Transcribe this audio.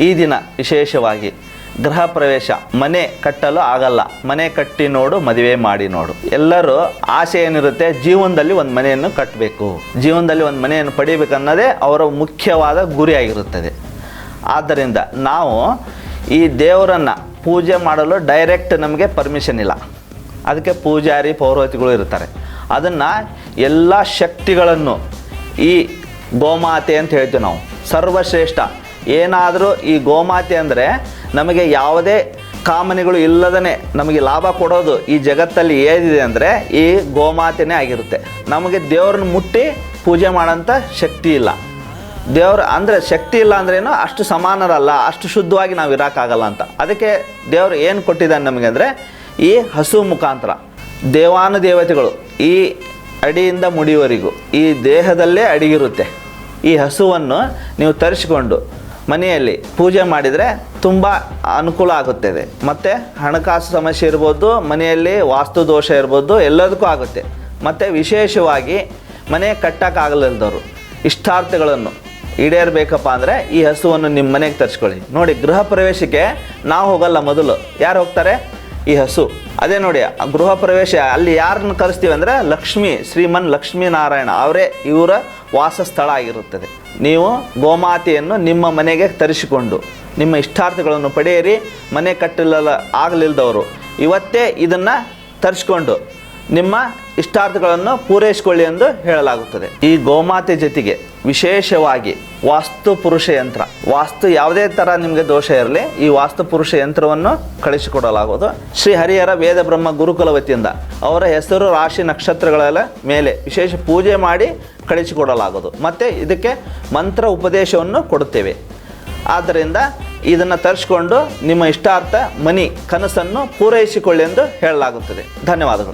ಈ ದಿನ ವಿಶೇಷವಾಗಿ ಗೃಹ ಪ್ರವೇಶ, ಮನೆ ಕಟ್ಟಲು ಆಗಲ್ಲ, ಮನೆ ಕಟ್ಟಿ ನೋಡು, ಮದುವೆ ಮಾಡಿ ನೋಡು. ಎಲ್ಲರೂ ಆಸೆ ಏನಿರುತ್ತೆ, ಜೀವನದಲ್ಲಿ ಒಂದು ಮನೆಯನ್ನು ಕಟ್ಟಬೇಕು, ಜೀವನದಲ್ಲಿ ಒಂದು ಮನೆಯನ್ನು ಪಡಿಬೇಕನ್ನೋದೇ ಅವರ ಮುಖ್ಯವಾದ ಗುರಿಯಾಗಿರುತ್ತದೆ. ಆದ್ದರಿಂದ ನಾವು ಈ ದೇವರನ್ನು ಪೂಜೆ ಮಾಡಲು ಡೈರೆಕ್ಟ್ ನಮಗೆ ಪರ್ಮಿಷನ್ ಇಲ್ಲ. ಅದಕ್ಕೆ ಪೂಜಾರಿ ಪೌರೋಹಿತಗಳು ಇರ್ತಾರೆ. ಅದನ್ನು ಎಲ್ಲ ಶಕ್ತಿಗಳನ್ನು ಈ ಗೋಮಾತೆ ಅಂತ ಹೇಳ್ತೀವಿ ನಾವು, ಸರ್ವಶ್ರೇಷ್ಠ. ಏನಾದರೂ ಈ ಗೋಮಾತೆ ಅಂದರೆ ನಮಗೆ ಯಾವುದೇ ಕಾಮನೆಗಳು ಇಲ್ಲದೇ ನಮಗೆ ಲಾಭ ಕೊಡೋದು ಈ ಜಗತ್ತಲ್ಲಿ ಏನಿದೆ ಅಂದರೆ ಈ ಗೋಮಾತೆನೇ ಆಗಿರುತ್ತೆ. ನಮಗೆ ದೇವ್ರನ್ನ ಮುಟ್ಟಿ ಪೂಜೆ ಮಾಡೋಂಥ ಶಕ್ತಿ ಇಲ್ಲ. ದೇವ್ರು ಅಂದರೆ ಶಕ್ತಿ ಇಲ್ಲ ಅಂದ್ರೇನು, ಅಷ್ಟು ಸಮಾನರಲ್ಲ, ಅಷ್ಟು ಶುದ್ಧವಾಗಿ ನಾವು ಇರೋಕ್ಕಾಗಲ್ಲ ಅಂತ. ಅದಕ್ಕೆ ದೇವರು ಏನು ಕೊಟ್ಟಿದ್ದಾನೆ ನಮಗೆ ಅಂದರೆ ಈ ಹಸು ಮುಖಾಂತರ ದೇವಾನುದೇವತೆಗಳು ಈ ಅಡಿಯಿಂದ ಮುಡಿಯವರೆಗೂ ಈ ದೇಹದಲ್ಲೇ ಅಡಿಗಿರುತ್ತೆ. ಈ ಹಸುವನ್ನು ನೀವು ತರಿಸಿಕೊಂಡು ಮನೆಯಲ್ಲಿ ಪೂಜೆ ಮಾಡಿದರೆ ತುಂಬ ಅನುಕೂಲ ಆಗುತ್ತದೆ. ಮತ್ತು ಹಣಕಾಸು ಸಮಸ್ಯೆ ಇರ್ಬೋದು, ಮನೆಯಲ್ಲಿ ವಾಸ್ತು ದೋಷ ಇರ್ಬೋದು, ಎಲ್ಲದಕ್ಕೂ ಆಗುತ್ತೆ. ಮತ್ತು ವಿಶೇಷವಾಗಿ ಮನೆ ಕಟ್ಟೋಕ್ಕಾಗಲಿಲ್ಲದವರು ಇಷ್ಟಾರ್ಥಗಳನ್ನು ಈಡೇರಬೇಕಪ್ಪ ಅಂದರೆ ಈ ಹಸುವನ್ನು ನಿಮ್ಮ ಮನೆಗೆ ತರಿಸ್ಕೊಳ್ಳಿ. ನೋಡಿ, ಗೃಹ ಪ್ರವೇಶಕ್ಕೆ ನಾವು ಹೋಗಲ್ಲ, ಮೊದಲು ಯಾರು ಹೋಗ್ತಾರೆ? ಈ ಹಸು. ಅದೇ ನೋಡಿ, ಗೃಹ ಪ್ರವೇಶ ಅಲ್ಲಿ ಯಾರನ್ನು ಕರೆಸ್ತೀವಿ ಅಂದರೆ ಲಕ್ಷ್ಮೀ, ಶ್ರೀಮನ್ ಲಕ್ಷ್ಮೀನಾರಾಯಣ ಅವರೇ ಇವರ ವಾಸಸ್ಥಳ ಆಗಿರುತ್ತದೆ. ನೀವು ಗೋಮಾತೆಯನ್ನು ನಿಮ್ಮ ಮನೆಗೆ ತರಿಸಿಕೊಂಡು ನಿಮ್ಮ ಇಷ್ಟಾರ್ಥಗಳನ್ನು ಪಡೆಯಿರಿ. ಮನೆ ಆಗಲಿಲ್ಲದವರು ಇವತ್ತೇ ಇದನ್ನು ತರಿಸ್ಕೊಂಡು ನಿಮ್ಮ ಇಷ್ಟಾರ್ಥಗಳನ್ನು ಪೂರೈಸಿಕೊಳ್ಳಿ ಎಂದು ಹೇಳಲಾಗುತ್ತದೆ. ಈ ಗೋಮಾತೆ ಜೊತೆಗೆ ವಿಶೇಷವಾಗಿ ವಾಸ್ತು ಪುರುಷ ಯಂತ್ರ, ವಾಸ್ತು ಯಾವುದೇ ಥರ ನಿಮಗೆ ದೋಷ ಇರಲಿ, ಈ ವಾಸ್ತು ಪುರುಷ ಯಂತ್ರವನ್ನು ಕಳಿಸಿಕೊಡಲಾಗುವುದು. ಶ್ರೀ ಹರಿಹರ ವೇದ ಬ್ರಹ್ಮ ಗುರುಕುಲ ವತಿಯಿಂದ ಅವರ ಹೆಸರು, ರಾಶಿ, ನಕ್ಷತ್ರಗಳ ಮೇಲೆ ವಿಶೇಷ ಪೂಜೆ ಮಾಡಿ ಕಳಿಸಿಕೊಡಲಾಗುವುದು. ಮತ್ತು ಇದಕ್ಕೆ ಮಂತ್ರ ಉಪದೇಶವನ್ನು ಕೊಡುತ್ತೇವೆ. ಆದ್ದರಿಂದ ಇದನ್ನು ತರಿಸ್ಕೊಂಡು ನಿಮ್ಮ ಇಷ್ಟಾರ್ಥ, ಮನಿ, ಕನಸನ್ನು ಪೂರೈಸಿಕೊಳ್ಳಿ ಎಂದು ಹೇಳಲಾಗುತ್ತದೆ. ಧನ್ಯವಾದಗಳು.